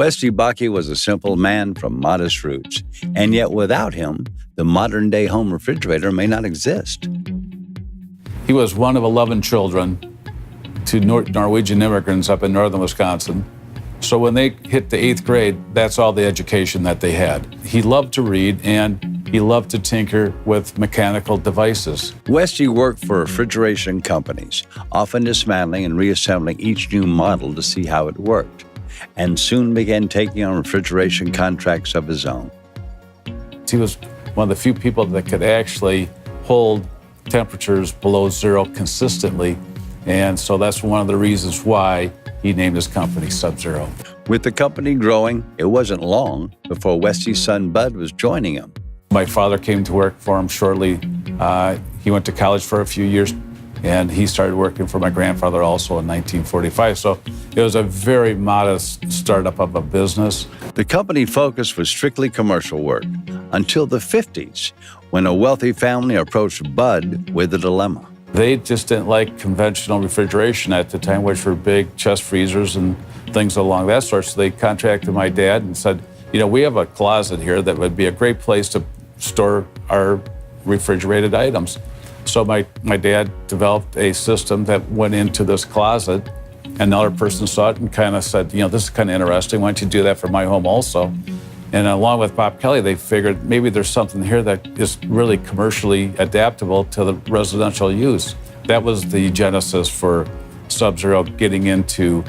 Westye Bakke was a simple man from modest roots, and yet without him, the modern-day home refrigerator may not exist. He was one of 11 children to Norwegian immigrants up in northern Wisconsin. So when they hit the 8th grade, that's all the education that they had. He loved to read, and he loved to tinker with mechanical devices. Westye worked for refrigeration companies, often dismantling and reassembling each new model to see how it worked, and soon began taking on refrigeration contracts of his own. He was one of the few people that could actually hold temperatures below zero consistently, and so that's one of the reasons why he named his company Sub-Zero. With the company growing, it wasn't long before Westye's son Bud was joining him. My father came to work for him shortly. He went to college for a few years, and he started working for my grandfather also in 1945. So it was a very modest startup of a business. The company focus was strictly commercial work until the 50s, when a wealthy family approached Bud with a dilemma. They just didn't like conventional refrigeration at the time, which were big chest freezers and things along that sort. So they contacted my dad and said, we have a closet here that would be a great place to store our refrigerated items. So my dad developed a system that went into this closet. Another person saw it and kind of said, this is kind of interesting. Why don't you do that for my home also? And along with Bob Kelly, they figured maybe there's something here that is really commercially adaptable to the residential use. That was the genesis for Sub-Zero getting into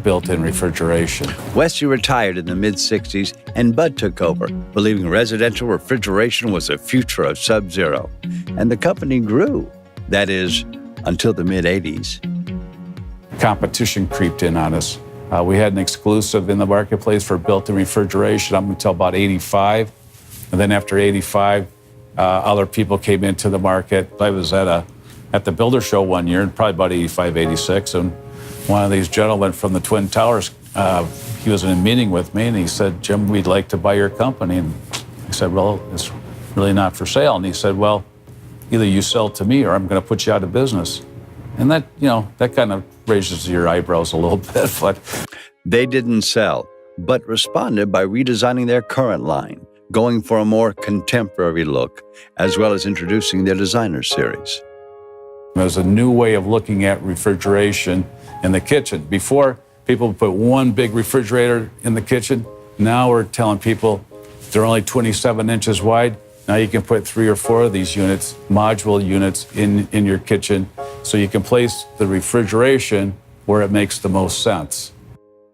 built-in refrigeration. Westye retired in the mid-60s, and Bud took over, believing residential refrigeration was the future of Sub-Zero. And the company grew. That is, until the mid-80s. Competition creeped in on us. We had an exclusive in the marketplace for built-in refrigeration up until about 85. And then after 85, other people came into the market. I was at the Builder Show one year, probably about 85, 86, and one of these gentlemen from the Twin Towers, he was in a meeting with me, and he said, Jim, we'd like to buy your company. And I said, well, it's really not for sale. And he said, well, either you sell to me or I'm going to put you out of business. And that, that kind of raises your eyebrows a little bit. But they didn't sell, but responded by redesigning their current line, going for a more contemporary look, as well as introducing their designer series. There's a new way of looking at refrigeration in the kitchen. Before, people would put one big refrigerator in the kitchen. Now we're telling people they're only 27 inches wide. Now you can put 3 or 4 of these units, module units, in your kitchen, so you can place the refrigeration where it makes the most sense.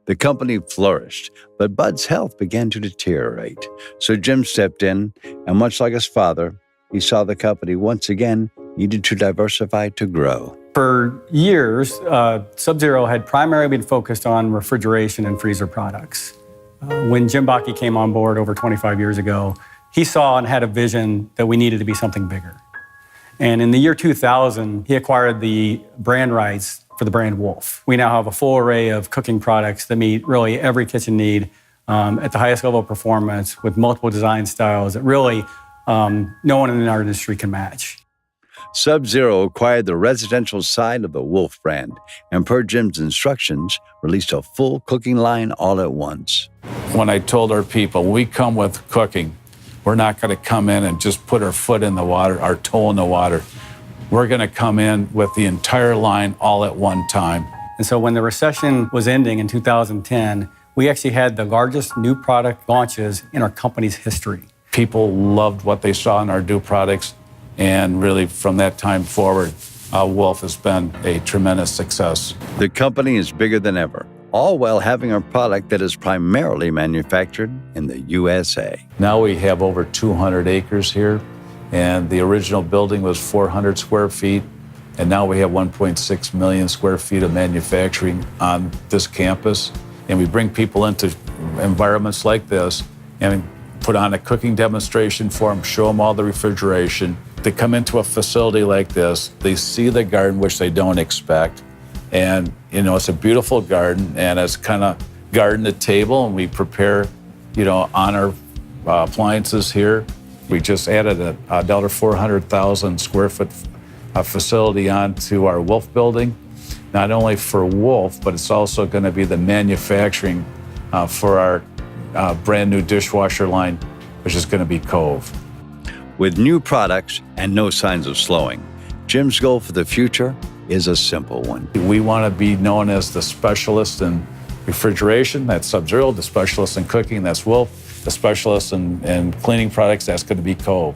The company flourished, but Bud's health began to deteriorate. So Jim stepped in, and much like his father, he saw the company once again needed to diversify to grow. For years, Sub-Zero had primarily been focused on refrigeration and freezer products. When Jim Bakke came on board over 25 years ago, he saw and had a vision that we needed to be something bigger. And in the year 2000, he acquired the brand rights for the brand Wolf. We now have a full array of cooking products that meet really every kitchen need at the highest level of performance with multiple design styles that really no one in our industry can match. Sub-Zero acquired the residential side of the Wolf brand, and per Jim's instructions, released a full cooking line all at once. When I told our people, we come with cooking, we're not going to come in and just put our foot in the water, our toe in the water. We're going to come in with the entire line all at one time. And so when the recession was ending in 2010, we actually had the largest new product launches in our company's history. People loved what they saw in our new products. And really, from that time forward, Wolf has been a tremendous success. The company is bigger than ever, all while having a product that is primarily manufactured in the USA. Now we have over 200 acres here, and the original building was 400 square feet, and now we have 1.6 million square feet of manufacturing on this campus. And we bring people into environments like this and put on a cooking demonstration for them, show them all the refrigeration. They come into a facility like this, they see the garden, which they don't expect. And, it's a beautiful garden, and it's kind of garden to table, and we prepare, on our appliances here. We just added another 400,000 square foot facility onto our Wolf building, not only for Wolf, but it's also going to be the manufacturing for our brand new dishwasher line, which is going to be Cove. With new products and no signs of slowing, Jim's goal for the future is a simple one. We want to be known as the specialist in refrigeration, that's Sub-Zero, the specialist in cooking, that's Wolf, the specialist in cleaning products, that's going to be Cove.